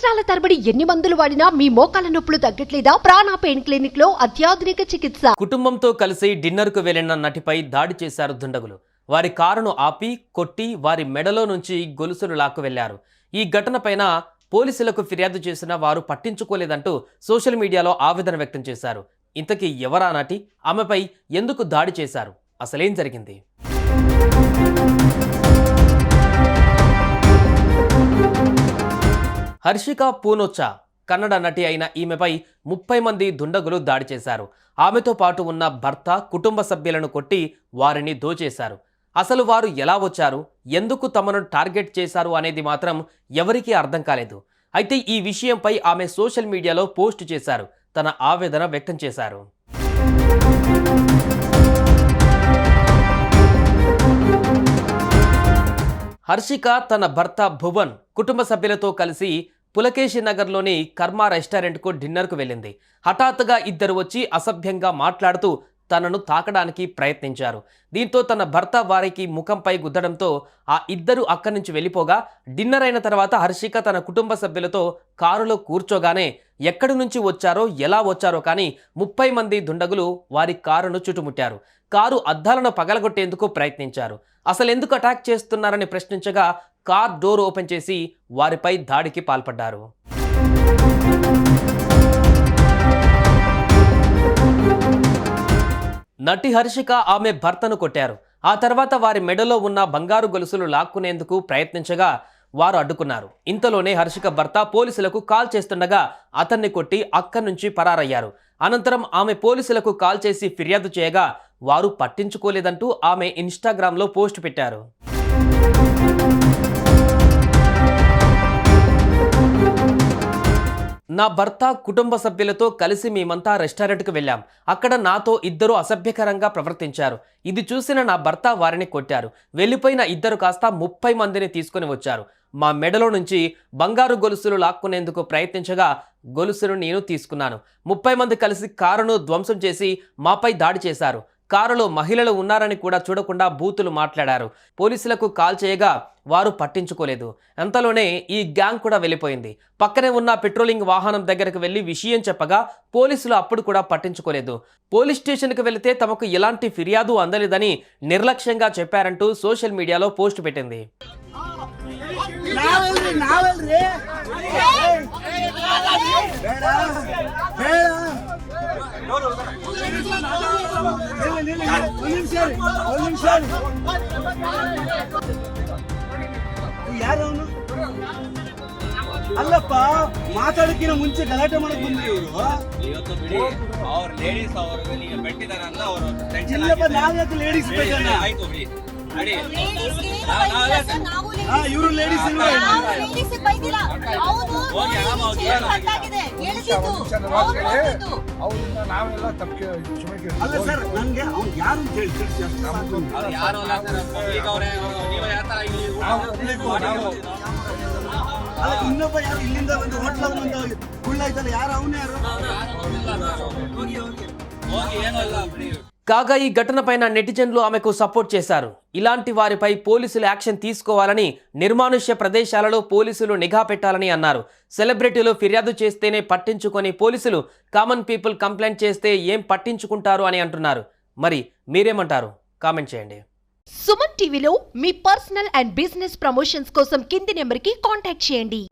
సంవత్సరాల తరబడి ఎన్ని మందులు వాడినా మీ మోకాల నొప్పులు తగ్గట్లేదా? ప్రాణ పెయిన్ క్లినిక్ లో అత్యాధునిక చికిత్స. కుటుంబంతో కలిసి డిన్నర్ కు వెళ్లిన నటిపై దాడి చేశారు దుండగులు. వారి కారును ఆపి కొట్టి వారి మెడలో నుంచి గొలుసులు లాక్కు వెళ్లారు. ఈ ఘటనపైన పోలీసులకు ఫిర్యాదు చేసిన వారు పట్టించుకోలేదంటూ సోషల్ మీడియాలో ఆవేదన వ్యక్తం చేశారు. ఇంతకీ ఎవరా నటి? ఆమెపై ఎందుకు దాడి చేశారు? అసలేం జరిగింది? హర్షిక పూనొచ్చా కన్నడ నటి అయిన ఈమెపై 30 మంది దుండగులు దాడి చేశారు. ఆమెతో పాటు ఉన్న భర్త, కుటుంబ సభ్యులను కొట్టి వారిని దోచేశారు. అసలు వారు ఎలా వచ్చారు, ఎందుకు తమను టార్గెట్ చేశారు అనేది మాత్రం ఎవరికీ అర్థం కాలేదు. అయితే ఈ విషయంపై ఆమె సోషల్ మీడియాలో పోస్ట్ చేశారు. తన ఆవేదన వ్యక్తం చేశారు. హర్షిక తన భర్త భువన్ కుటుంబ సభ్యులతో కలిసి పులకేశి నగర్లోని కర్మ రెస్టారెంట్కు డిన్నర్కు వెళ్ళింది. హఠాత్తుగా ఇద్దరు వచ్చి అసభ్యంగా మాట్లాడుతూ తనను తాకడానికి ప్రయత్నించారు. దీంతో తన భర్త వారికి ముఖంపై గుద్దడంతో ఆ ఇద్దరు అక్కడి నుంచి వెళ్ళిపోగా, డిన్నర్ అయిన తర్వాత హర్షిక తన కుటుంబ సభ్యులతో కారులో కూర్చోగానే ఎక్కడి నుంచి వచ్చారో ఎలా వచ్చారో కానీ 30 మంది దుండగులు వారి కారును చుట్టుముట్టారు. కారు అద్దాలను పగలగొట్టేందుకు ప్రయత్నించారు. అసలు ఎందుకు అటాక్ చేస్తున్నారని ప్రశ్నించగా కార్ డోర్ ఓపెన్ చేసి వారిపై దాడికి పాల్పడ్డారు. నటి హర్షిక ఆమె భర్తను కొట్టారు. ఆ తర్వాత వారి మెడలో ఉన్న బంగారు గొలుసులు లాక్కునేందుకు ప్రయత్నించగా వారు అడ్డుకున్నారు. ఇంతలోనే హర్షిక భర్త పోలీసులకు కాల్ చేస్తుండగా అతన్ని కొట్టి అక్కడి నుంచి పరారయ్యారు. అనంతరం ఆమె పోలీసులకు కాల్ చేసి ఫిర్యాదు చేయగా వారు పట్టించుకోలేదంటూ ఆమె ఇన్స్టాగ్రామ్లో పోస్ట్ పెట్టారు. నా భర్త, కుటుంబ సభ్యులతో కలిసి మేమంతా రెస్టారెంట్కి వెళ్ళాం. అక్కడ నాతో ఇద్దరు అసభ్యకరంగా ప్రవర్తించారు. ఇది చూసిన నా భర్త వారిని కొట్టారు. వెళ్ళిపోయిన ఇద్దరు కాస్త 30 మందిని తీసుకుని వచ్చారు. మా మెడలో నుంచి బంగారు గొలుసులు లాక్కునేందుకు ప్రయత్నించగా గొలుసును నేను తీసుకున్నాను. 30 మంది కలిసి కారును ధ్వంసం చేసి మాపై దాడి చేశారు. కారులో మహిళలు ఉన్నారని కూడా చూడకుండా బూతులు మాట్లాడారు. పోలీసులకు కాల్ చేయగా వారు పట్టించుకోలేదు. అంతలోనే ఈ గ్యాంగ్ కూడా వెళ్ళిపోయింది. పక్కనే ఉన్న పెట్రోలింగ్ వాహనం దగ్గరకు వెళ్ళి విషయం చెప్పగా పోలీసులు అప్పుడు కూడా పట్టించుకోలేదు. పోలీస్ స్టేషన్కి వెళితే తమకు ఎలాంటి ఫిర్యాదు అందలేదని నిర్లక్ష్యంగా చెప్పారంటూ సోషల్ మీడియాలో పోస్ట్ పెట్టింది. ಅಲ್ಲಪ್ಪ ಮಾತಾಡಕ್ಕಿನ ಮುಂಚೆ ಗಲಾಟೆ ಮಾಡಕ್ ಬಂದ್ರಿ ಇವರು ನಾವ್ಯಾಕೆ ಲೇಡೀಸ್ ಬೇಕಲ್ಲ ಇವರು ಲೇಡೀಸ್ ಅಲ್ಲ ಸರ್ ನನ್ಗೆ ಅವ್ನು ಯಾರು ಅಂತ ಹೇಳಿ ಅಲ್ಲ ಇನ್ನೊಬ್ಬ ಯಾರು ಇಲ್ಲಿಂದ ಒಂದು ಹೋಟ್ಲ ಒಂದು ಕುಳ್ಳಾಯ್ತಲ್ಲ ಯಾರು ಅವನೇ ಯಾರು కాగా ఈ ఘటనపైన నెటిజన్లు ఆమెకు సపోర్ట్ చేశారు. ఇలాంటి వారిపై పోలీసులు యాక్షన్ తీసుకోవాలని, నిర్మానుష్య ప్రదేశాలలో పోలీసులు నిఘా పెట్టాలని అన్నారు. సెలబ్రిటీలు ఫిర్యాదు చేస్తేనే పట్టించుకొని పోలీసులు కామన్ పీపుల్ కంప్లైంట్ చేస్తే ఏం పట్టించుకుంటారు అని అంటున్నారు. మరి మీరేమంటారు? కామెంట్ చేయండి. సుమన్ టీవీలో మీ పర్సనల్ అండ్ బిజినెస్ ప్రమోషన్స్ కోసం కింది నెంబర్కి కాంటాక్ట్ చేయండి.